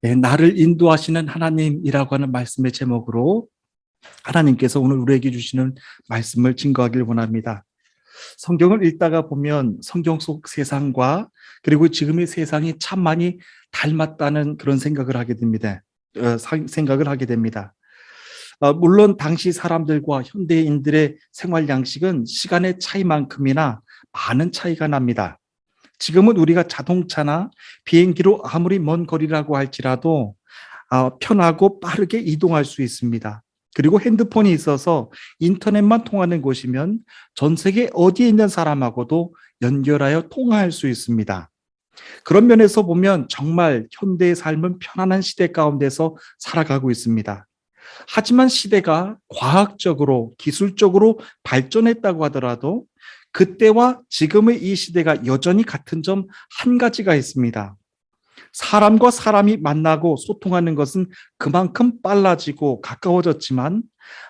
네, 나를 인도하시는 하나님이라고 하는 말씀의 제목으로 하나님께서 오늘 우리에게 주시는 말씀을 증거하길 원합니다. 성경을 읽다가 보면 성경 속 세상과 그리고 지금의 세상이 참 많이 닮았다는 그런 생각을 하게 됩니다. 생각을 하게 됩니다. 물론 당시 사람들과 현대인들의 생활 양식은 시간의 차이만큼이나 많은 차이가 납니다. 지금은 우리가 자동차나 비행기로 아무리 먼 거리라고 할지라도 편하고 빠르게 이동할 수 있습니다. 그리고 핸드폰이 있어서 인터넷만 통하는 곳이면 전 세계 어디에 있는 사람하고도 연결하여 통화할 수 있습니다. 그런 면에서 보면 정말 현대의 삶은 편안한 시대 가운데서 살아가고 있습니다. 하지만 시대가 과학적으로, 기술적으로 발전했다고 하더라도 그때와 지금의 이 시대가 여전히 같은 점 한 가지가 있습니다. 사람과 사람이 만나고 소통하는 것은 그만큼 빨라지고 가까워졌지만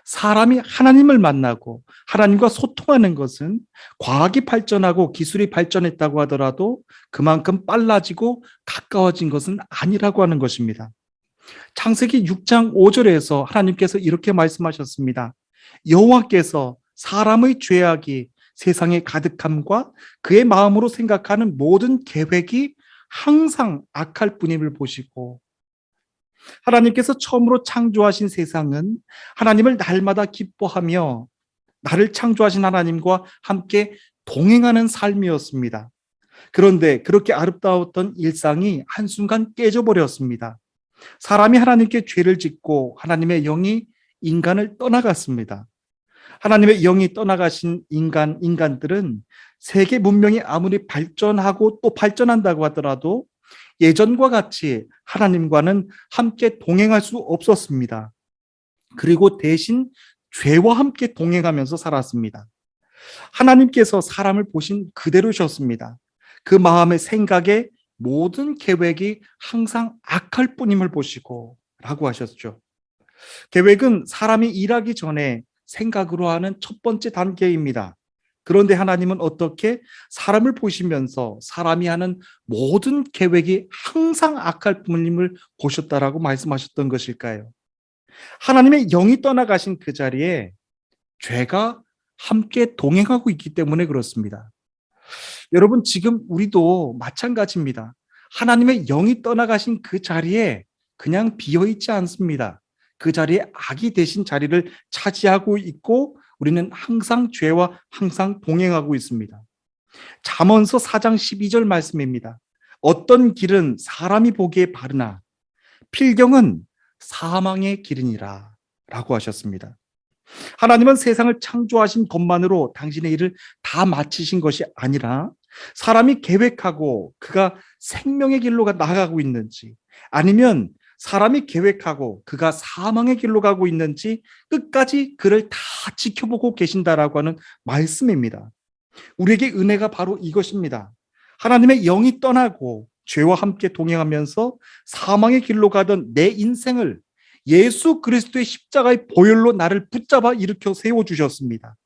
사람이 하나님을 만나고 하나님과 소통하는 것은 과학이 발전하고 기술이 발전했다고 하더라도 그만큼 빨라지고 가까워진 것은 아니라고 하는 것입니다. 창세기 6장 5절에서 하나님께서 이렇게 말씀하셨습니다. 여호와께서 사람의 죄악이 세상에 가득함과 그의 마음으로 생각하는 모든 계획이 항상 악할 뿐임을 보시고, 하나님께서 처음으로 창조하신 세상은 하나님을 날마다 기뻐하며 나를 창조하신 하나님과 함께 동행하는 삶이었습니다. 그런데 그렇게 아름다웠던 일상이 한순간 깨져버렸습니다. 사람이 하나님께 죄를 짓고 하나님의 영이 인간을 떠나갔습니다. 하나님의 영이 떠나가신 인간들은 세계 문명이 아무리 발전하고 또 발전한다고 하더라도 예전과 같이 하나님과는 함께 동행할 수 없었습니다. 그리고 대신 죄와 함께 동행하면서 살았습니다. 하나님께서 사람을 보신 그대로셨습니다. 그 마음의 생각에 모든 계획이 항상 악할 뿐임을 보시고 라고 하셨죠. 계획은 사람이 일하기 전에 생각으로 하는 첫 번째 단계입니다. 그런데 하나님은 어떻게 사람을 보시면서 사람이 하는 모든 계획이 항상 악할 뿐임을 보셨다라고 말씀하셨던 것일까요? 하나님의 영이 떠나가신 그 자리에 죄가 함께 동행하고 있기 때문에 그렇습니다. 여러분, 지금 우리도 마찬가지입니다. 하나님의 영이 떠나가신 그 자리에 그냥 비어 있지 않습니다. 그 자리에 악이 대신 자리를 차지하고 있고 우리는 항상 죄와 항상 동행하고 있습니다. 잠언서 4장 12절 말씀입니다. 어떤 길은 사람이 보기에 바르나 필경은 사망의 길이니라 라고 하셨습니다. 하나님은 세상을 창조하신 것만으로 당신의 일을 다 마치신 것이 아니라 사람이 계획하고 그가 생명의 길로 나아가고 있는지 아니면 사람이 계획하고 그가 사망의 길로 가고 있는지 끝까지 그를 다 지켜보고 계신다라고 하는 말씀입니다. 우리에게 은혜가 바로 이것입니다. 하나님의 영이 떠나고 죄와 함께 동행하면서 사망의 길로 가던 내 인생을 예수 그리스도의 십자가의 보혈로 나를 붙잡아 일으켜 세워주셨습니다.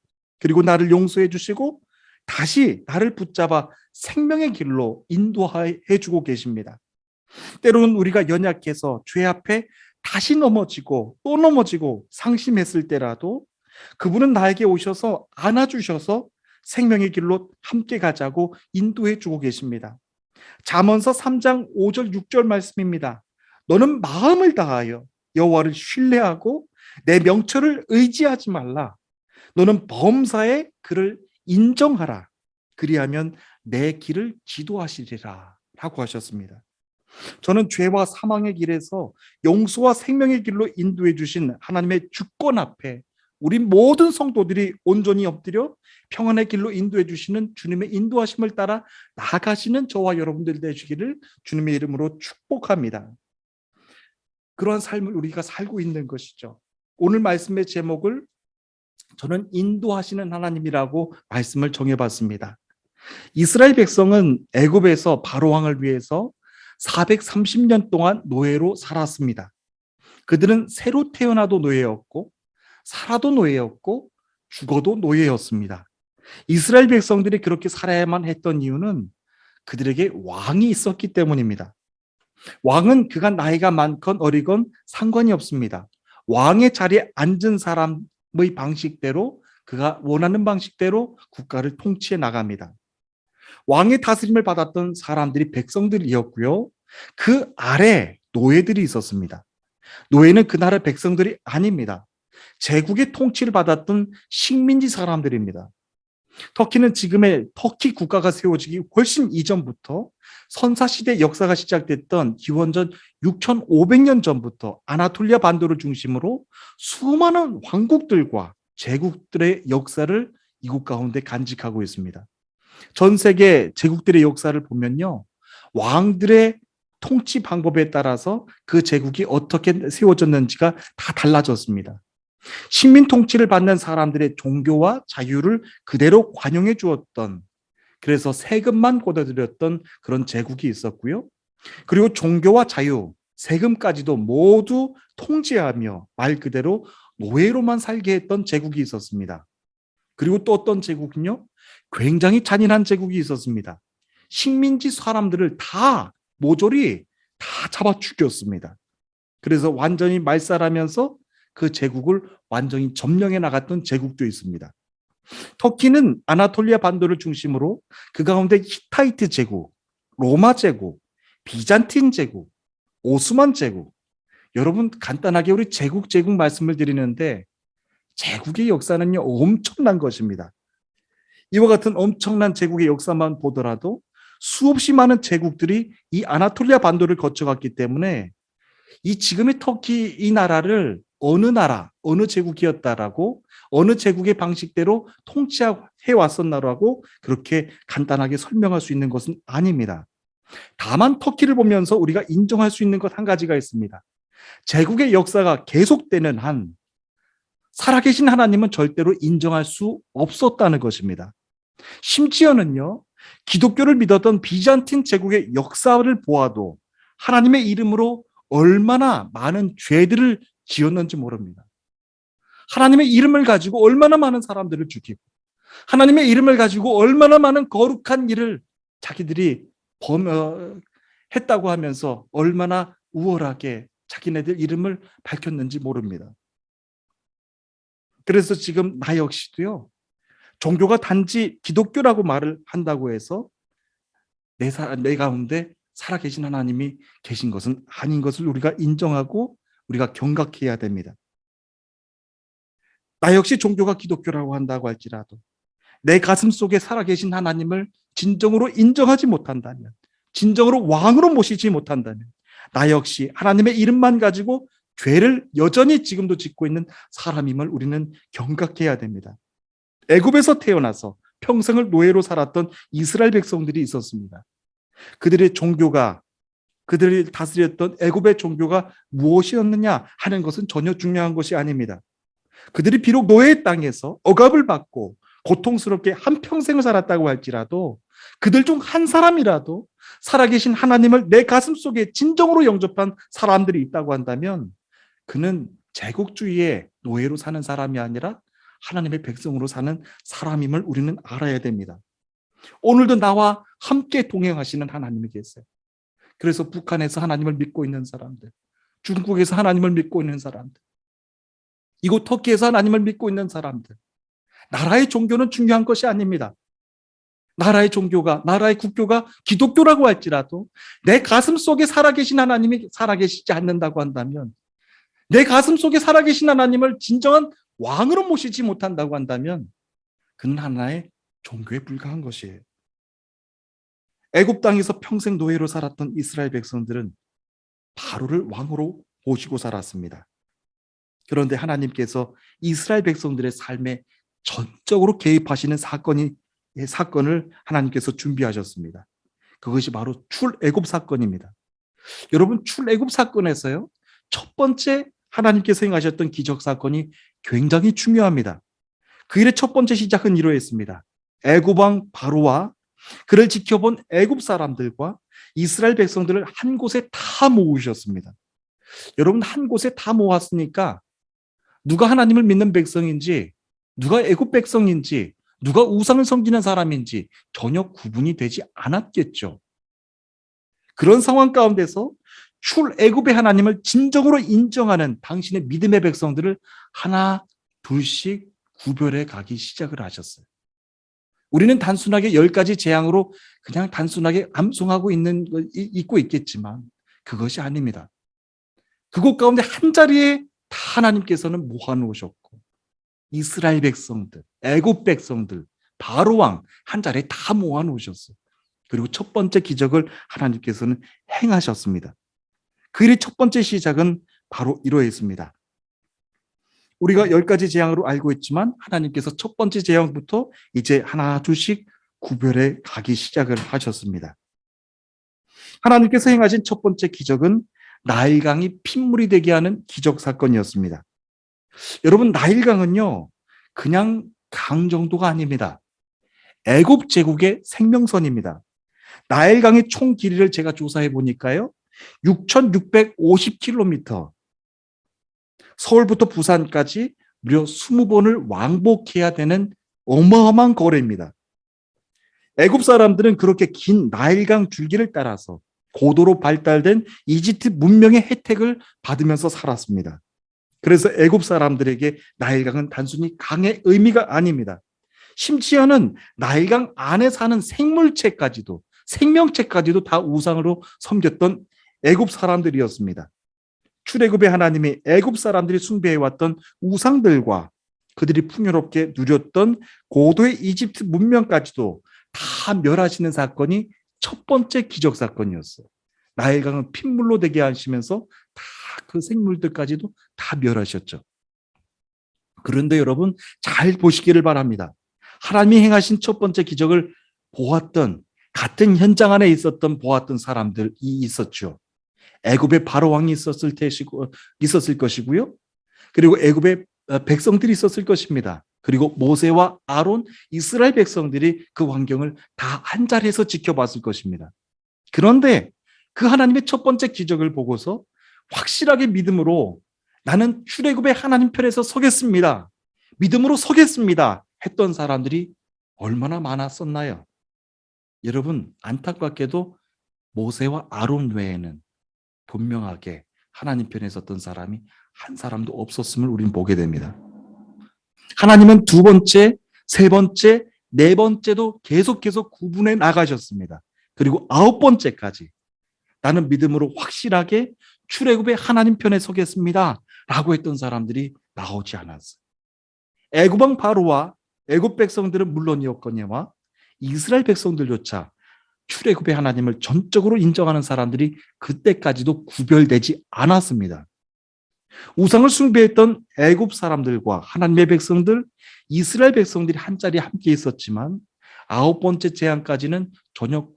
그리고 나를 용서해 주시고 다시 나를 붙잡아 생명의 길로 인도해 주고 계십니다. 때로는 우리가 연약해서 죄 앞에 다시 넘어지고 또 넘어지고 상심했을 때라도 그분은 나에게 오셔서 안아주셔서 생명의 길로 함께 가자고 인도해 주고 계십니다. 잠언서 3장 5절 6절 말씀입니다. 너는 마음을 다하여 여호와를 신뢰하고 내 명철을 의지하지 말라. 너는 범사에 그를 인정하라. 그리하면 내 길을 지도하시리라 라고 하셨습니다. 저는 죄와 사망의 길에서 용서와 생명의 길로 인도해 주신 하나님의 주권 앞에 우리 모든 성도들이 온전히 엎드려 평안의 길로 인도해 주시는 주님의 인도하심을 따라 나아가시는 저와 여러분들 되시기를 주님의 이름으로 축복합니다. 그러한 삶을 우리가 살고 있는 것이죠. 오늘 말씀의 제목을 저는 인도하시는 하나님이라고 말씀을 정해봤습니다. 이스라엘 백성은 애굽에서 바로 왕을 위해서 430년 동안 노예로 살았습니다. 그들은 새로 태어나도 노예였고 살아도 노예였고 죽어도 노예였습니다. 이스라엘 백성들이 그렇게 살아야만 했던 이유는 그들에게 왕이 있었기 때문입니다. 왕은 그가 나이가 많건 어리건 상관이 없습니다. 왕의 자리에 앉은 사람의 방식대로 그가 원하는 방식대로 국가를 통치해 나갑니다. 왕의 다스림을 받았던 사람들이 백성들이었고요. 그 아래 노예들이 있었습니다. 노예는 그 나라 백성들이 아닙니다. 제국의 통치를 받았던 식민지 사람들입니다. 터키는 지금의 터키 국가가 세워지기 훨씬 이전부터 선사시대 역사가 시작됐던 기원전 6500년 전부터 아나톨리아 반도를 중심으로 수많은 왕국들과 제국들의 역사를 이곳 가운데 간직하고 있습니다. 전 세계 제국들의 역사를 보면요. 왕들의 통치 방법에 따라서 그 제국이 어떻게 세워졌는지가 다 달라졌습니다. 식민 통치를 받는 사람들의 종교와 자유를 그대로 관용해 주었던, 그래서 세금만 걷어들였던 그런 제국이 있었고요. 그리고 종교와 자유, 세금까지도 모두 통제하며 말 그대로 노예로만 살게 했던 제국이 있었습니다. 그리고 또 어떤 제국은요, 굉장히 잔인한 제국이 있었습니다. 식민지 사람들을 다 모조리 다 잡아 죽였습니다. 그래서 완전히 말살하면서 그 제국을 완전히 점령해 나갔던 제국도 있습니다. 터키는 아나톨리아 반도를 중심으로 그 가운데 히타이트 제국, 로마 제국, 비잔틴 제국, 오스만 제국, 여러분 간단하게 우리 제국 말씀을 드리는데 제국의 역사는요 엄청난 것입니다. 이와 같은 엄청난 제국의 역사만 보더라도 수없이 많은 제국들이 이 아나톨리아 반도를 거쳐갔기 때문에 이 지금의 터키 이 나라를 어느 나라, 어느 제국이었다라고, 어느 제국의 방식대로 통치해 왔었나라고 그렇게 간단하게 설명할 수 있는 것은 아닙니다. 다만 터키를 보면서 우리가 인정할 수 있는 것 한 가지가 있습니다. 제국의 역사가 계속되는 한 살아계신 하나님은 절대로 인정할 수 없었다는 것입니다. 심지어는요, 기독교를 믿었던 비잔틴 제국의 역사를 보아도 하나님의 이름으로 얼마나 많은 죄들을 지었는지 모릅니다. 하나님의 이름을 가지고 얼마나 많은 사람들을 죽이고, 하나님의 이름을 가지고 얼마나 많은 거룩한 일을 자기들이 했다고 하면서 얼마나 우월하게 자기네들 이름을 밝혔는지 모릅니다. 그래서 지금 나 역시도요, 종교가 단지 기독교라고 말을 한다고 해서 내 가운데 살아계신 하나님이 계신 것은 아닌 것을 우리가 인정하고 우리가 경각해야 됩니다. 나 역시 종교가 기독교라고 한다고 할지라도 내 가슴 속에 살아계신 하나님을 진정으로 인정하지 못한다면, 진정으로 왕으로 모시지 못한다면 나 역시 하나님의 이름만 가지고 죄를 여전히 지금도 짓고 있는 사람임을 우리는 경각해야 됩니다. 애굽에서 태어나서 평생을 노예로 살았던 이스라엘 백성들이 있었습니다. 그들의 종교가, 그들이 다스렸던 애굽의 종교가 무엇이었느냐 하는 것은 전혀 중요한 것이 아닙니다. 그들이 비록 노예의 땅에서 억압을 받고 고통스럽게 한평생을 살았다고 할지라도 그들 중 한 사람이라도 살아계신 하나님을 내 가슴 속에 진정으로 영접한 사람들이 있다고 한다면 그는 제국주의의 노예로 사는 사람이 아니라 하나님의 백성으로 사는 사람임을 우리는 알아야 됩니다. 오늘도 나와 함께 동행하시는 하나님이 계세요. 그래서 북한에서 하나님을 믿고 있는 사람들, 중국에서 하나님을 믿고 있는 사람들, 이곳 터키에서 하나님을 믿고 있는 사람들, 나라의 종교는 중요한 것이 아닙니다. 나라의 종교가, 나라의 국교가 기독교라고 할지라도 내 가슴 속에 살아계신 하나님이 살아계시지 않는다고 한다면, 내 가슴 속에 살아계신 하나님을 진정한 왕으로 모시지 못한다고 한다면 그는 하나의 종교에 불과한 것이에요. 애굽 땅에서 평생 노예로 살았던 이스라엘 백성들은 바로를 왕으로 모시고 살았습니다. 그런데 하나님께서 이스라엘 백성들의 삶에 전적으로 개입하시는 사건을 하나님께서 준비하셨습니다. 그것이 바로 출애굽 사건입니다. 여러분, 출애굽 사건에서요, 첫 번째 하나님께서 행하셨던 기적 사건이 굉장히 중요합니다. 그 일의 첫 번째 시작은 이러했습니다. 애굽 왕 바로와 그를 지켜본 애굽 사람들과 이스라엘 백성들을 한 곳에 다 모으셨습니다. 여러분, 한 곳에 다 모았으니까 누가 하나님을 믿는 백성인지, 누가 애굽 백성인지, 누가 우상을 섬기는 사람인지 전혀 구분이 되지 않았겠죠. 그런 상황 가운데서 출애굽의 하나님을 진정으로 인정하는 당신의 믿음의 백성들을 하나 둘씩 구별해 가기 시작을 하셨어요. 우리는 단순하게 10가지 재앙으로 그냥 단순하게 암송하고 있고 있겠지만 그것이 아닙니다. 그곳 가운데 한 자리에 다 하나님께서는 모아놓으셨고 이스라엘 백성들, 애굽 백성들, 바로 왕 한 자리에 다 모아놓으셨어요. 그리고 첫 번째 기적을 하나님께서는 행하셨습니다. 그 일의 첫 번째 시작은 바로 이러했습니다. 우리가 10가지 재앙으로 알고 있지만 하나님께서 첫 번째 재앙부터 이제 하나 둘씩 구별해 가기 시작을 하셨습니다. 하나님께서 행하신 첫 번째 기적은 나일강이 핏물이 되게 하는 기적 사건이었습니다. 여러분, 나일강은요 그냥 강 정도가 아닙니다. 애굽 제국의 생명선입니다. 나일강의 총 길이를 제가 조사해 보니까요 6,650km, 서울부터 부산까지 무려 20번을 왕복해야 되는 어마어마한 거리입니다. 애굽 사람들은 그렇게 긴 나일강 줄기를 따라서 고도로 발달된 이집트 문명의 혜택을 받으면서 살았습니다. 그래서 애굽 사람들에게 나일강은 단순히 강의 의미가 아닙니다. 심지어는 나일강 안에 사는 생명체까지도 다 우상으로 섬겼던 애굽 사람들이었습니다. 출애굽의 하나님이 애굽 사람들이 숭배해왔던 우상들과 그들이 풍요롭게 누렸던 고도의 이집트 문명까지도 다 멸하시는 사건이 첫 번째 기적 사건이었어요. 나일강은 핏물로 되게 하시면서 다 그 생물들까지도 다 멸하셨죠. 그런데 여러분 잘 보시기를 바랍니다. 하나님이 행하신 첫 번째 기적을 보았던 같은 현장 안에 보았던 사람들이 있었죠. 애굽의 바로 왕이 있었을 것이고요. 그리고 애굽의 백성들이 있었을 것입니다. 그리고 모세와 아론, 이스라엘 백성들이 그 광경을 다 한 자리에서 지켜봤을 것입니다. 그런데 그 하나님의 첫 번째 기적을 보고서 확실하게 믿음으로 나는 출애굽의 하나님 편에서 서겠습니다. 믿음으로 서겠습니다. 했던 사람들이 얼마나 많았었나요? 여러분, 안타깝게도 모세와 아론 외에는 분명하게 하나님 편에 섰던 사람이 한 사람도 없었음을 우리는 보게 됩니다. 하나님은 두 번째, 세 번째, 네 번째도 계속 구분해 나가셨습니다. 그리고 9번째까지 나는 믿음으로 확실하게 출애굽의 하나님 편에 서겠습니다 라고 했던 사람들이 나오지 않았어요. 애굽 왕 바로와 애굽 백성들은 물론이었거니와 이스라엘 백성들조차 출애굽의 하나님을 전적으로 인정하는 사람들이 그때까지도 구별되지 않았습니다. 우상을 숭배했던 애굽 사람들과 하나님의 백성들, 이스라엘 백성들이 한자리에 함께 있었지만 9번째 재앙까지는 전혀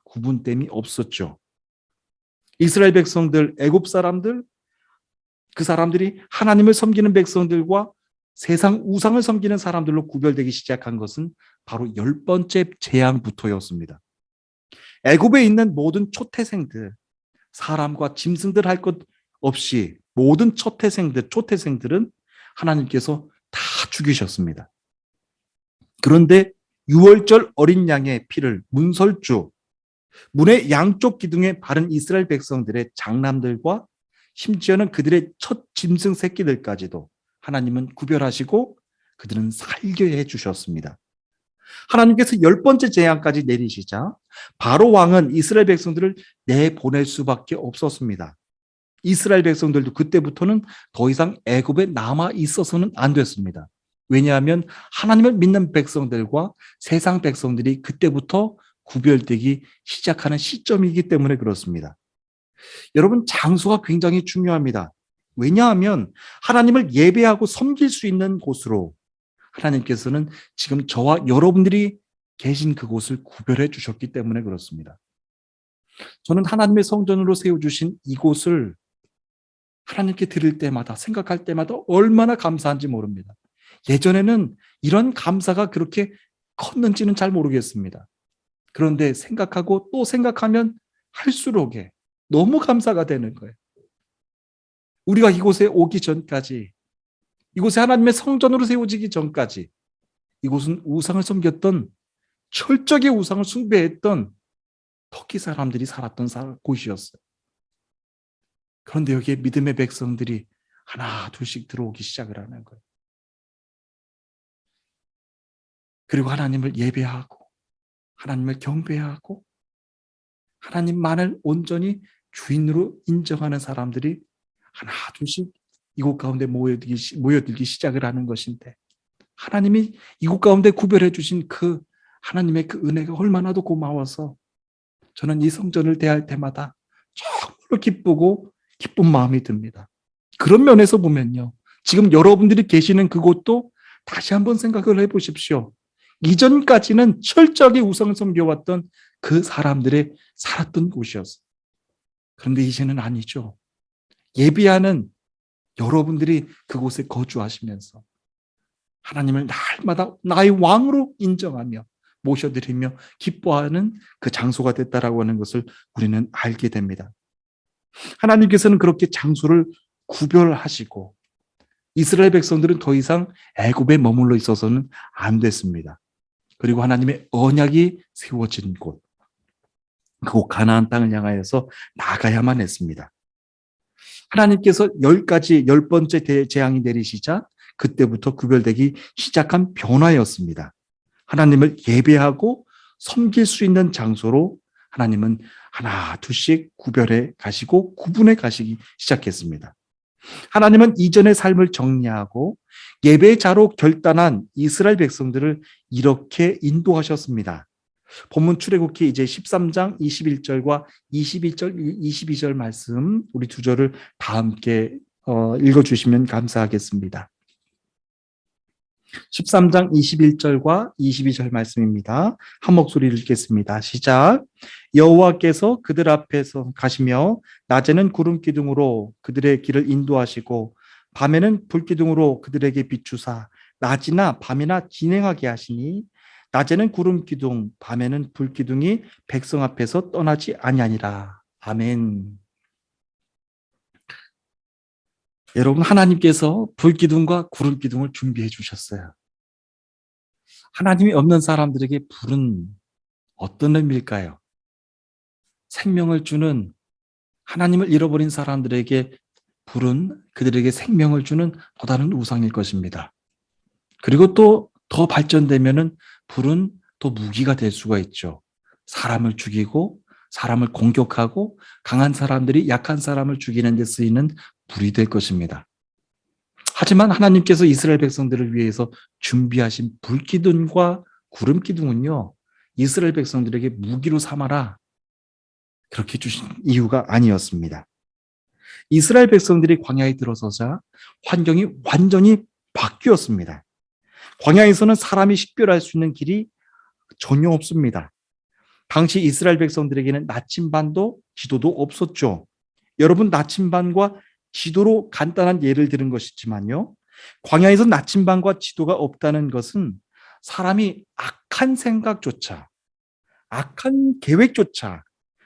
구분됨이 없었죠. 이스라엘 백성들, 애굽 사람들, 그 사람들이 하나님을 섬기는 백성들과 세상 우상을 섬기는 사람들로 구별되기 시작한 것은 바로 10번째 재앙부터였습니다. 애굽에 있는 모든 초태생들, 사람과 짐승들 할 것 없이 모든 초태생들은 하나님께서 다 죽이셨습니다. 그런데 유월절 어린 양의 피를 문의 양쪽 기둥에 바른 이스라엘 백성들의 장남들과 심지어는 그들의 첫 짐승 새끼들까지도 하나님은 구별하시고 그들은 살게 해주셨습니다. 하나님께서 10번째 재앙까지 내리시자 바로 왕은 이스라엘 백성들을 내보낼 수밖에 없었습니다. 이스라엘 백성들도 그때부터는 더 이상 애굽에 남아 있어서는 안 됐습니다. 왜냐하면 하나님을 믿는 백성들과 세상 백성들이 그때부터 구별되기 시작하는 시점이기 때문에 그렇습니다. 여러분, 장소가 굉장히 중요합니다. 왜냐하면 하나님을 예배하고 섬길 수 있는 곳으로 하나님께서는 지금 저와 여러분들이 계신 그곳을 구별해 주셨기 때문에 그렇습니다. 저는 하나님의 성전으로 세워주신 이곳을 하나님께 드릴 때마다, 생각할 때마다 얼마나 감사한지 모릅니다. 예전에는 이런 감사가 그렇게 컸는지는 잘 모르겠습니다. 그런데 생각하고 또 생각하면 할수록에 너무 감사가 되는 거예요. 우리가 이곳에 오기 전까지, 이곳에 하나님의 성전으로 세워지기 전까지 이곳은 우상을 섬겼던, 철저하게 우상을 숭배했던 터키 사람들이 살았던 곳이었어요. 그런데 여기에 믿음의 백성들이 하나 둘씩 들어오기 시작을 하는 거예요. 그리고 하나님을 예배하고 하나님을 경배하고 하나님만을 온전히 주인으로 인정하는 사람들이 하나 둘씩 이곳 가운데 모여들기 시작을 하는 것인데, 하나님이 이곳 가운데 구별해 주신 그 하나님의 그 은혜가 얼마나도 고마워서 저는 이 성전을 대할 때마다 정말로 기쁘고 기쁜 마음이 듭니다. 그런 면에서 보면요, 지금 여러분들이 계시는 그곳도 다시 한번 생각을 해보십시오. 이전까지는 철저하게 우상을 섬겨왔던 그 사람들의 살았던 곳이었어요. 그런데 이제는 아니죠. 예비하는 여러분들이 그곳에 거주하시면서 하나님을 날마다 나의 왕으로 인정하며 모셔드리며 기뻐하는 그 장소가 됐다라고 하는 것을 우리는 알게 됩니다. 하나님께서는 그렇게 장소를 구별하시고 이스라엘 백성들은 더 이상 애굽에 머물러 있어서는 안 됐습니다. 그리고 하나님의 언약이 세워진 곳, 그곳 가나안 땅을 향하여서 나가야만 했습니다. 하나님께서 10번째 재앙이 내리시자 그때부터 구별되기 시작한 변화였습니다. 하나님을 예배하고 섬길 수 있는 장소로 하나님은 하나 둘씩 구별해 가시고 구분해 가시기 시작했습니다. 하나님은 이전의 삶을 정리하고 예배자로 결단한 이스라엘 백성들을 이렇게 인도하셨습니다. 본문 출애굽기 이제 13장 21절과 22절 말씀, 우리 두 절을 다 함께 읽어주시면 감사하겠습니다. 13장 21절과 22절 말씀입니다. 한 목소리를 읽겠습니다. 시작. 여호와께서 그들 앞에서 가시며 낮에는 구름 기둥으로 그들의 길을 인도하시고 밤에는 불 기둥으로 그들에게 비추사 낮이나 밤이나 진행하게 하시니 낮에는 구름 기둥 밤에는 불 기둥이 백성 앞에서 떠나지 아니하니라. 아멘. 여러분, 하나님께서 불 기둥과 구름 기둥을 준비해 주셨어요. 하나님이 없는 사람들에게 불은 어떤 의미일까요? 생명을 주는, 하나님을 잃어버린 사람들에게 불은 그들에게 생명을 주는 또 다른 우상일 것입니다. 그리고 또 더 발전되면은 불은 또 무기가 될 수가 있죠. 사람을 죽이고 사람을 공격하고 강한 사람들이 약한 사람을 죽이는 데 쓰이는 불이 될 것입니다. 하지만 하나님께서 이스라엘 백성들을 위해서 준비하신 불기둥과 구름기둥은요, 이스라엘 백성들에게 무기로 삼아라 그렇게 주신 이유가 아니었습니다. 이스라엘 백성들이 광야에 들어서자 환경이 완전히 바뀌었습니다. 광야에서는 사람이 식별할 수 있는 길이 전혀 없습니다. 당시 이스라엘 백성들에게는 나침반도 지도도 없었죠. 여러분, 나침반과 지도로 간단한 예를 들은 것이지만요, 광야에서 나침반과 지도가 없다는 것은 사람이 악한 생각조차, 악한 계획조차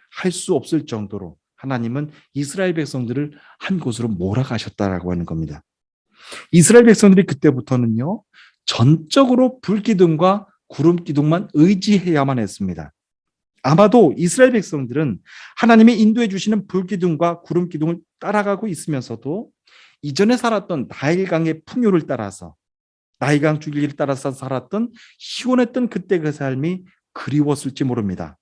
할 수 없을 정도로 하나님은 이스라엘 백성들을 한 곳으로 몰아가셨다라고 하는 겁니다. 이스라엘 백성들이 그때부터는요, 전적으로 불기둥과 구름기둥만 의지해야만 했습니다. 아마도 이스라엘 백성들은 하나님이 인도해 주시는 불기둥과 구름기둥을 따라가고 있으면서도 이전에 살았던 나일강의 풍요를 따라서, 나일강 줄기를 따라서 살았던 시원했던 그때 그 삶이 그리웠을지 모릅니다.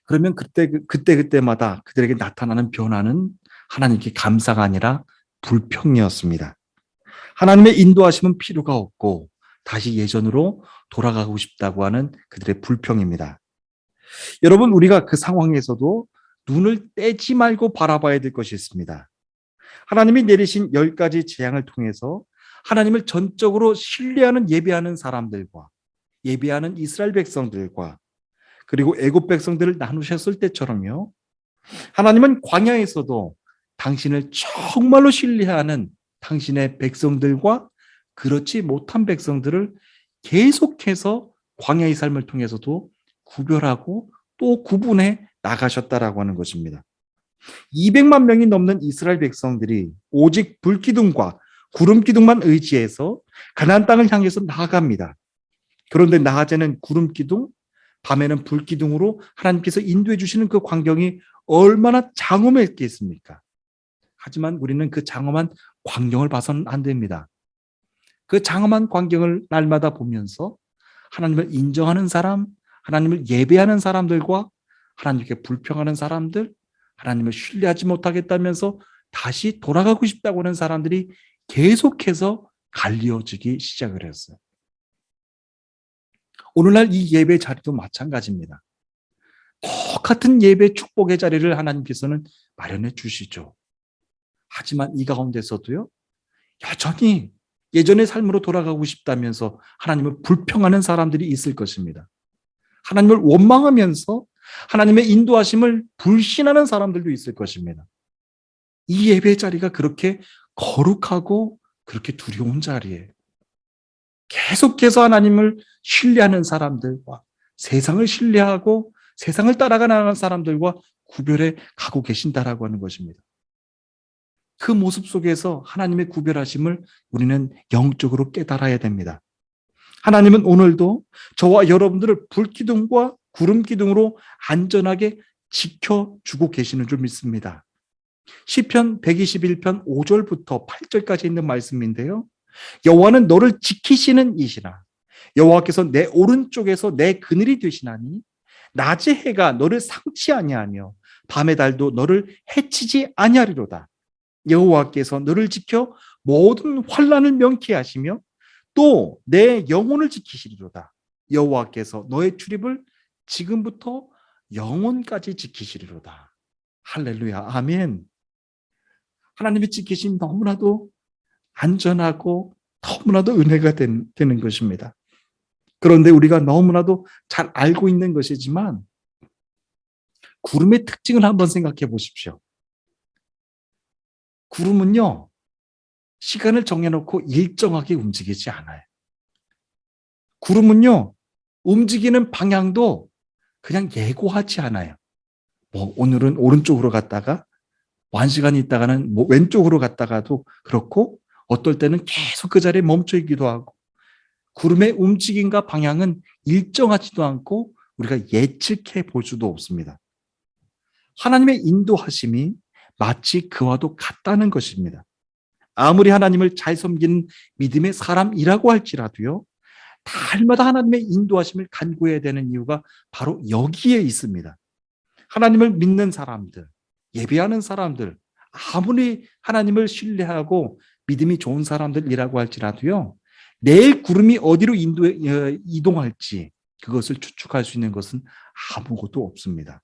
그러면 그때마다 그들에게 나타나는 변화는 하나님께 감사가 아니라 불평이었습니다. 하나님의 인도하심은 필요가 없고 다시 예전으로 돌아가고 싶다고 하는 그들의 불평입니다. 여러분, 우리가 그 상황에서도 눈을 떼지 말고 바라봐야 될 것이 있습니다. 하나님이 내리신 10가지 재앙을 통해서 하나님을 전적으로 신뢰하는 예배하는 사람들과 예배하는 이스라엘 백성들과 그리고 애굽 백성들을 나누셨을 때처럼요, 하나님은 광야에서도 당신을 정말로 신뢰하는 당신의 백성들과 그렇지 못한 백성들을 계속해서 광야의 삶을 통해서도 구별하고 또 구분해 나가셨다라고 하는 것입니다. 200만 명이 넘는 이스라엘 백성들이 오직 불기둥과 구름기둥만 의지해서 가나안 땅을 향해서 나아갑니다. 그런데 낮에는 구름기둥, 밤에는 불기둥으로 하나님께서 인도해 주시는 그 광경이 얼마나 장엄했겠습니까? 하지만 우리는 그 장엄한 광경을 봐서는 안 됩니다. 그 장엄한 광경을 날마다 보면서 하나님을 인정하는 사람, 하나님을 예배하는 사람들과 하나님께 불평하는 사람들, 하나님을 신뢰하지 못하겠다면서 다시 돌아가고 싶다고 하는 사람들이 계속해서 갈리어지기 시작을 했어요. 오늘날 이 예배 자리도 마찬가지입니다. 똑같은 예배 축복의 자리를 하나님께서는 마련해 주시죠. 하지만 이 가운데서도요, 여전히 예전의 삶으로 돌아가고 싶다면서 하나님을 불평하는 사람들이 있을 것입니다. 하나님을 원망하면서 하나님의 인도하심을 불신하는 사람들도 있을 것입니다. 이 예배 자리가 그렇게 거룩하고 그렇게 두려운 자리예요. 계속해서 하나님을 신뢰하는 사람들과 세상을 신뢰하고 세상을 따라가는 사람들과 구별해 가고 계신다라고 하는 것입니다. 그 모습 속에서 하나님의 구별하심을 우리는 영적으로 깨달아야 됩니다. 하나님은 오늘도 저와 여러분들을 불기둥과 구름기둥으로 안전하게 지켜주고 계시는 줄 믿습니다. 시편 121편 5절부터 8절까지 있는 말씀인데요. 여호와는 너를 지키시는 이시라. 여호와께서 내 오른쪽에서 내 그늘이 되시나니 낮의 해가 너를 상치 아니하며 밤의 달도 너를 해치지 아니하리로다. 여호와께서 너를 지켜 모든 환난을 명쾌하시며 또 내 영혼을 지키시리로다. 여호와께서 너의 출입을 지금부터 영혼까지 지키시리로다. 할렐루야. 아멘. 하나님의 지키심 너무나도 안전하고 너무나도 은혜가 되는 것입니다. 그런데 우리가 너무나도 잘 알고 있는 것이지만 구름의 특징을 한번 생각해 보십시오. 구름은요, 시간을 정해놓고 일정하게 움직이지 않아요. 구름은요, 움직이는 방향도 그냥 예고하지 않아요. 오늘은 오른쪽으로 갔다가 한 시간 있다가는 왼쪽으로 갔다가도 그렇고 어떨 때는 계속 그 자리에 멈춰 있기도 하고 구름의 움직임과 방향은 일정하지도 않고 우리가 예측해 볼 수도 없습니다. 하나님의 인도하심이 마치 그와도 같다는 것입니다. 아무리 하나님을 잘 섬기는 믿음의 사람이라고 할지라도요, 날마다 하나님의 인도하심을 간구해야 되는 이유가 바로 여기에 있습니다. 하나님을 믿는 사람들, 예배하는 사람들, 아무리 하나님을 신뢰하고 믿음이 좋은 사람들이라고 할지라도요, 내일 구름이 어디로 이동할지 그것을 추측할 수 있는 것은 아무것도 없습니다.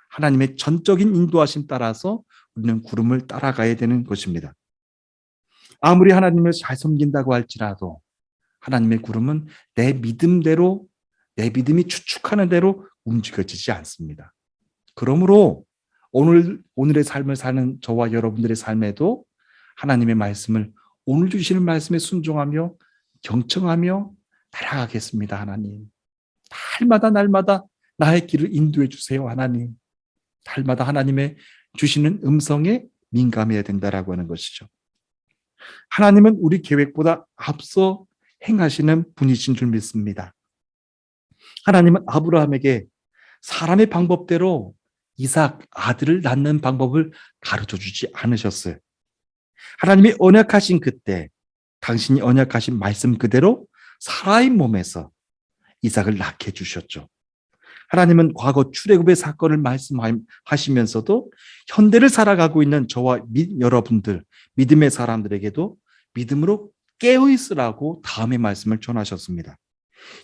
하나님의 전적인 인도하심 따라서 우리는 구름을 따라가야 되는 것입니다. 아무리 하나님을 잘 섬긴다고 할지라도 하나님의 구름은 내 믿음대로, 내 믿음이 추측하는 대로 움직여지지 않습니다. 그러므로 오늘의 삶을 사는 저와 여러분들의 삶에도 하나님의 말씀을 오늘 주시는 말씀에 순종하며 경청하며 따라가겠습니다. 하나님. 날마다 나의 길을 인도해 주세요. 하나님. 날마다 하나님의 주시는 음성에 민감해야 된다라고 하는 것이죠. 하나님은 우리 계획보다 앞서 행하시는 분이신 줄 믿습니다. 하나님은 아브라함에게 사람의 방법대로 이삭 아들을 낳는 방법을 가르쳐 주지 않으셨어요. 하나님이 언약하신 그때 당신이 언약하신 말씀 그대로 사라의 몸에서 이삭을 낳게 주셨죠. 하나님은 과거 출애굽의 사건을 말씀하시면서도 현대를 살아가고 있는 저와 여러분들, 믿음의 사람들에게도 믿음으로 깨어있으라고 다음의 말씀을 전하셨습니다.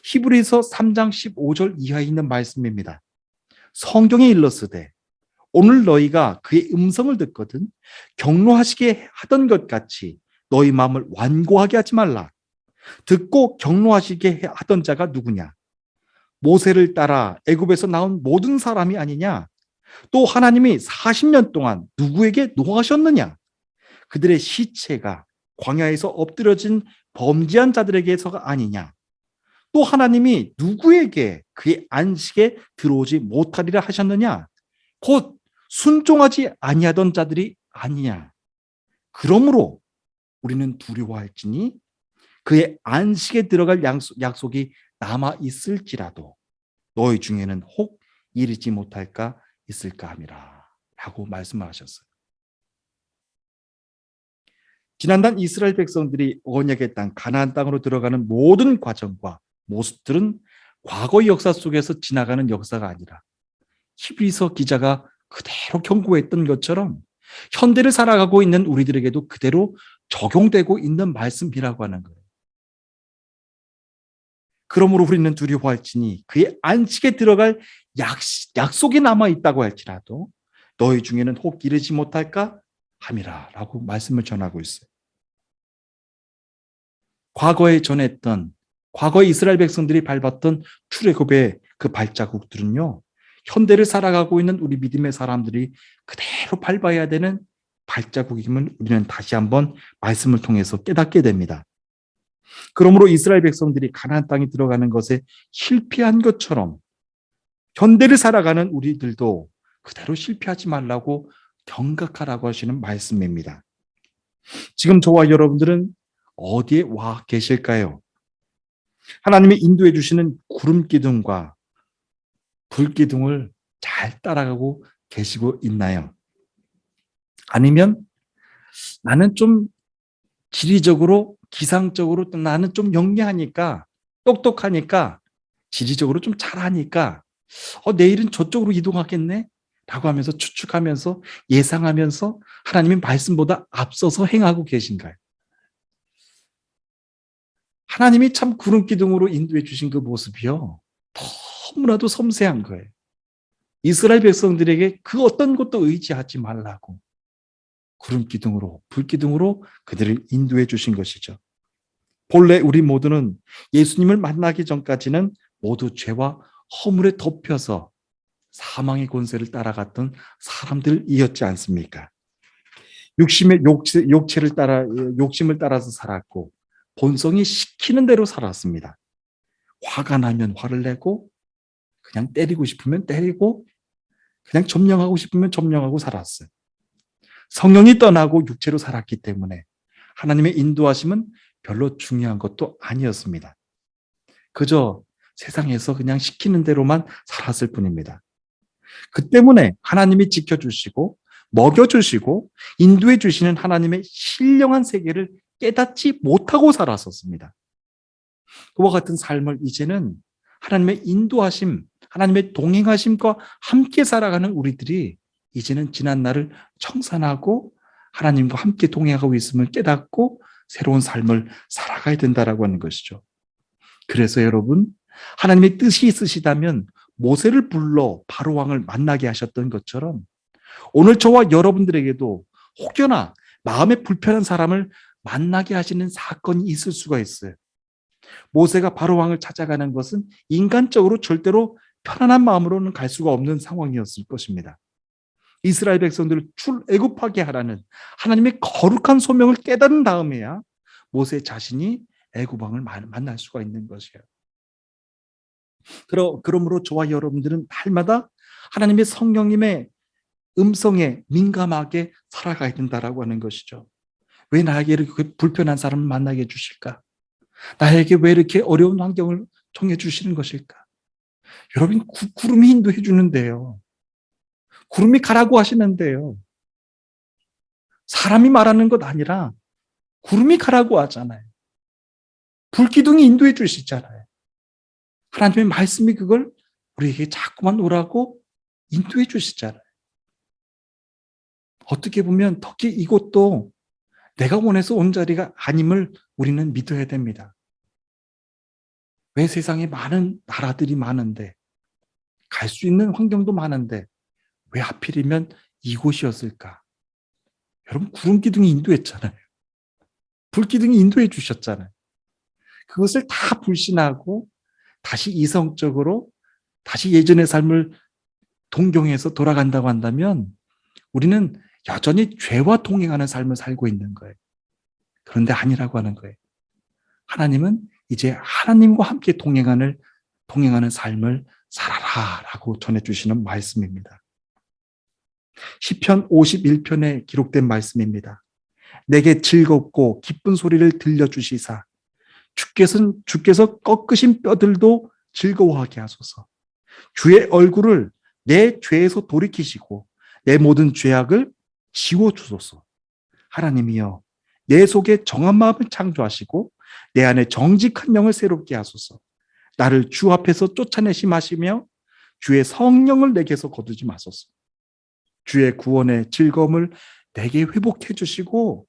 히브리서 3장 15절 이하에 있는 말씀입니다. 성경에 일렀으되 오늘 너희가 그의 음성을 듣거든 경노하시게 하던 것 같이 너희 마음을 완고하게 하지 말라. 듣고 경노하시게 하던 자가 누구냐? 모세를 따라 애굽에서 나온 모든 사람이 아니냐? 또 하나님이 40년 동안 누구에게 노하셨느냐? 그들의 시체가 광야에서 엎드려진 범죄한 자들에게서가 아니냐? 또 하나님이 누구에게 그의 안식에 들어오지 못하리라 하셨느냐? 곧 순종하지 아니하던 자들이 아니냐? 그러므로 우리는 두려워할지니 그의 안식에 들어갈 약속이 남아 있을지라도 너희 중에는 혹 이르지 못할까 있을까 함이라 라고 말씀하셨어요. 지난달 이스라엘 백성들이 언약의 땅 가나안 땅으로 들어가는 모든 과정과 모습들은 과거의 역사 속에서 지나가는 역사가 아니라 히브리서 기자가 그대로 경고했던 것처럼 현대를 살아가고 있는 우리들에게도 그대로 적용되고 있는 말씀이라고 하는 거예요. 그러므로 우리는 두려워할지니 그의 안식에 들어갈 약속이 남아 있다고 할지라도 너희 중에는 혹 이르지 못할까 함이라 라고 말씀을 전하고 있어요. 과거에 이스라엘 백성들이 밟았던 출애굽의 그 발자국들은요, 현대를 살아가고 있는 우리 믿음의 사람들이 그대로 밟아야 되는 발자국임을 우리는 다시 한번 말씀을 통해서 깨닫게 됩니다. 그러므로 이스라엘 백성들이 가나안 땅에 들어가는 것에 실패한 것처럼 현대를 살아가는 우리들도 그대로 실패하지 말라고 경각하라고 하시는 말씀입니다. 지금 저와 여러분들은 어디에 와 계실까요? 하나님이 인도해 주시는 구름 기둥과 불 기둥을 잘 따라가고 계시고 있나요? 아니면 나는 좀 지리적으로, 기상적으로 나는 좀 영리하니까, 똑똑하니까, 지리적으로 좀 잘하니까 내일은 저쪽으로 이동하겠네? 라고 하면서 추측하면서 예상하면서 하나님의 말씀보다 앞서서 행하고 계신가요? 하나님이 참 구름 기둥으로 인도해 주신 그 모습이요, 너무나도 섬세한 거예요. 이스라엘 백성들에게 그 어떤 것도 의지하지 말라고 구름 기둥으로, 불 기둥으로 그들을 인도해 주신 것이죠. 본래 우리 모두는 예수님을 만나기 전까지는 모두 죄와 허물에 덮여서 사망의 권세를 따라갔던 사람들이었지 않습니까? 욕심을 따라서 살았고 본성이 시키는 대로 살았습니다. 화가 나면 화를 내고, 그냥 때리고 싶으면 때리고, 그냥 점령하고 싶으면 점령하고 살았어요. 성령이 떠나고 육체로 살았기 때문에 하나님의 인도하심은 별로 중요한 것도 아니었습니다. 그저 세상에서 그냥 시키는 대로만 살았을 뿐입니다. 그 때문에 하나님이 지켜주시고 먹여주시고 인도해 주시는 하나님의 신령한 세계를 깨닫지 못하고 살았었습니다. 그와 같은 삶을 이제는 하나님의 인도하심, 하나님의 동행하심과 함께 살아가는 우리들이 이제는 지난 날을 청산하고 하나님과 함께 동행하고 있음을 깨닫고 새로운 삶을 살아가야 된다라고 하는 것이죠. 그래서 여러분, 하나님의 뜻이 있으시다면 모세를 불러 바로 왕을 만나게 하셨던 것처럼 오늘 저와 여러분들에게도 혹여나 마음에 불편한 사람을 만나게 하시는 사건이 있을 수가 있어요. 모세가 바로 왕을 찾아가는 것은 인간적으로 절대로 편안한 마음으로는 갈 수가 없는 상황이었을 것입니다. 이스라엘 백성들을 출애굽하게 하라는 하나님의 거룩한 소명을 깨달은 다음에야 모세 자신이 애굽 왕을 만날 수가 있는 것이에요. 그러므로 저와 여러분들은 날마다 하나님의 성령님의 음성에 민감하게 살아가야 된다라고 하는 것이죠. 왜 나에게 이렇게 불편한 사람을 만나게 해주실까? 나에게 왜 이렇게 어려운 환경을 통해 주시는 것일까? 여러분, 구름이 인도해 주는데요. 구름이 가라고 하시는데요. 사람이 말하는 것 아니라 구름이 가라고 하잖아요. 불기둥이 인도해 주시잖아요. 하나님의 말씀이 그걸 우리에게 자꾸만 오라고 인도해 주시잖아요. 어떻게 보면 특히 이곳도 내가 원해서 온 자리가 아님을 우리는 믿어야 됩니다. 왜 세상에 많은 나라들이 많은데, 갈 수 있는 환경도 많은데 왜 하필이면 이곳이었을까? 여러분, 구름 기둥이 인도했잖아요. 불 기둥이 인도해 주셨잖아요. 그것을 다 불신하고 다시 이성적으로 다시 예전의 삶을 동경해서 돌아간다고 한다면 우리는 여전히 죄와 동행하는 삶을 살고 있는 거예요. 그런데 아니라고 하는 거예요. 하나님은 이제 하나님과 함께 동행하는 삶을 살아라라고 전해주시는 말씀입니다. 시편 51편에 기록된 말씀입니다. 내게 즐겁고 기쁜 소리를 들려주시사 주께서 꺾으신 뼈들도 즐거워하게 하소서. 주의 얼굴을 내 죄에서 돌이키시고 내 모든 죄악을 지워주소서. 하나님이여, 내 속에 정한 마음을 창조하시고 내 안에 정직한 영을 새롭게 하소서. 나를 주 앞에서 쫓아내시 마시며 주의 성령을 내게서 거두지 마소서. 주의 구원의 즐거움을 내게 회복해 주시고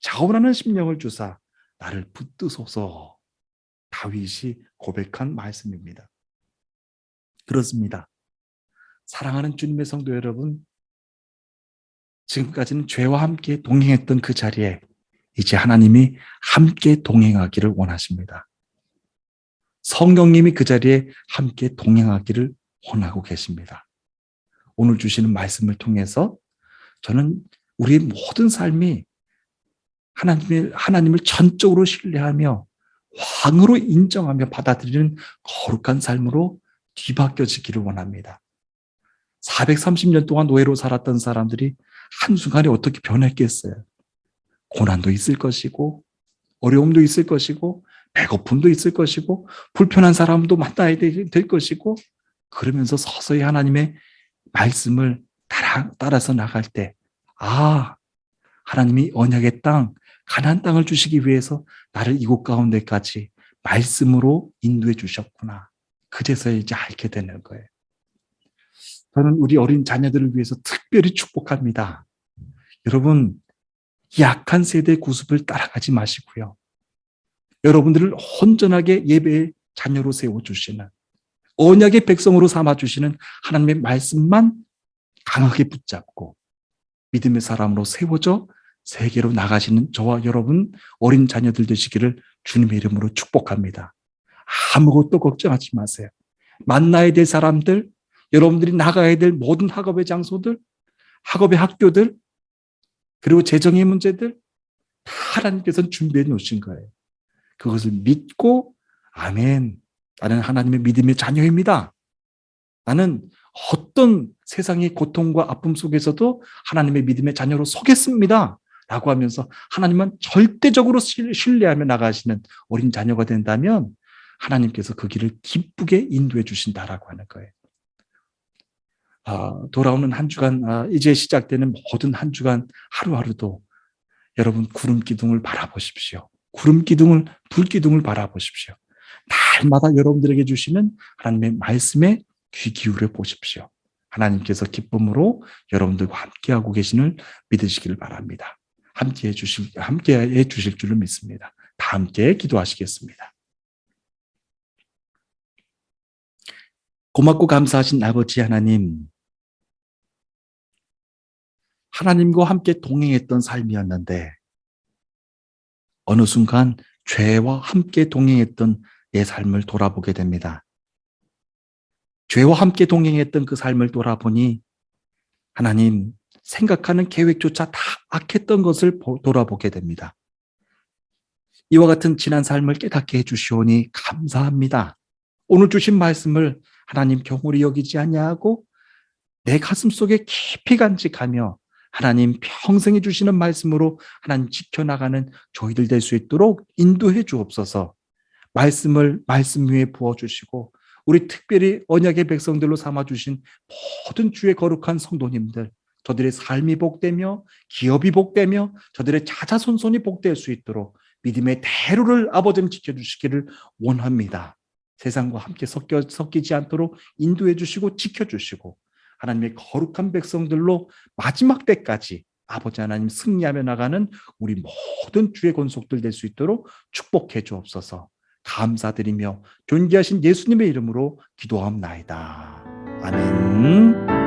자원하는 심령을 주사 나를 붙드소서. 다윗이 고백한 말씀입니다. 그렇습니다. 사랑하는 주님의 성도 여러분, 지금까지는 죄와 함께 동행했던 그 자리에 이제 하나님이 함께 동행하기를 원하십니다. 성령님이 그 자리에 함께 동행하기를 원하고 계십니다. 오늘 주시는 말씀을 통해서 저는 우리의 모든 삶이 하나님을 전적으로 신뢰하며 왕으로 인정하며 받아들이는 거룩한 삶으로 뒤바뀌어지기를 원합니다. 430년 동안 노예로 살았던 사람들이 한순간에 어떻게 변했겠어요? 고난도 있을 것이고 어려움도 있을 것이고 배고픔도 있을 것이고 불편한 사람도 만나야 될 것이고, 그러면서 서서히 하나님의 말씀을 따라서 나갈 때, 하나님이 언약의 땅, 가나안 땅을 주시기 위해서 나를 이곳 가운데까지 말씀으로 인도해 주셨구나. 그제서야 이제 알게 되는 거예요. 저는 우리 어린 자녀들을 위해서 특별히 축복합니다. 여러분, 약한 세대 구습을 따라가지 마시고요. 여러분들을 온전하게 예배의 자녀로 세워주시는, 언약의 백성으로 삼아주시는 하나님의 말씀만 강하게 붙잡고 믿음의 사람으로 세워져 세계로 나가시는 저와 여러분 어린 자녀들 되시기를 주님의 이름으로 축복합니다. 아무것도 걱정하지 마세요. 만나야 될 사람들, 여러분들이 나가야 될 모든 학업의 장소들, 학업의 학교들, 그리고 재정의 문제들 다 하나님께서는 준비해 놓으신 거예요. 그것을 믿고, 아멘, 나는 하나님의 믿음의 자녀입니다. 나는 어떤 세상의 고통과 아픔 속에서도 하나님의 믿음의 자녀로 서겠습니다. 라고 하면서 하나님만 절대적으로 신뢰하며 나가시는 어린 자녀가 된다면 하나님께서 그 길을 기쁘게 인도해 주신다라고 하는 거예요. 돌아오는 한 주간, 이제 시작되는 모든 한 주간 하루하루도 여러분 구름 기둥을 바라보십시오. 구름 기둥을, 불 기둥을 바라보십시오. 날마다 여러분들에게 주시는 하나님의 말씀에 귀 기울여 보십시오. 하나님께서 기쁨으로 여러분들과 함께하고 계시는 믿으시기를 바랍니다. 함께해 주실 줄을 믿습니다. 다 함께 기도하시겠습니다. 고맙고 감사하신 아버지 하나님, 하나님과 함께 동행했던 삶이었는데 어느 순간 죄와 함께 동행했던 내 삶을 돌아보게 됩니다. 죄와 함께 동행했던 그 삶을 돌아보니 하나님, 생각하는 계획조차 다 악했던 것을 돌아보게 됩니다. 이와 같은 지난 삶을 깨닫게 해주시오니 감사합니다. 오늘 주신 말씀을 하나님 경홀히 여기지 아니하고 내 가슴 속에 깊이 간직하며 하나님 평생에 주시는 말씀으로 하나님 지켜나가는 저희들 될 수 있도록 인도해 주옵소서. 말씀을 말씀 위에 부어주시고 우리 특별히 언약의 백성들로 삼아주신 모든 주의 거룩한 성도님들, 저들의 삶이 복되며 기업이 복되며 저들의 자자손손이 복될 수 있도록 믿음의 대로를 아버지님 지켜주시기를 원합니다. 세상과 함께 섞이지 않도록 인도해 주시고 지켜주시고 하나님의 거룩한 백성들로 마지막 때까지 아버지 하나님 승리하며 나가는 우리 모든 주의 권속들 될 수 있도록 축복해 주옵소서. 감사드리며 존귀하신 예수님의 이름으로 기도하옵나이다. 아멘.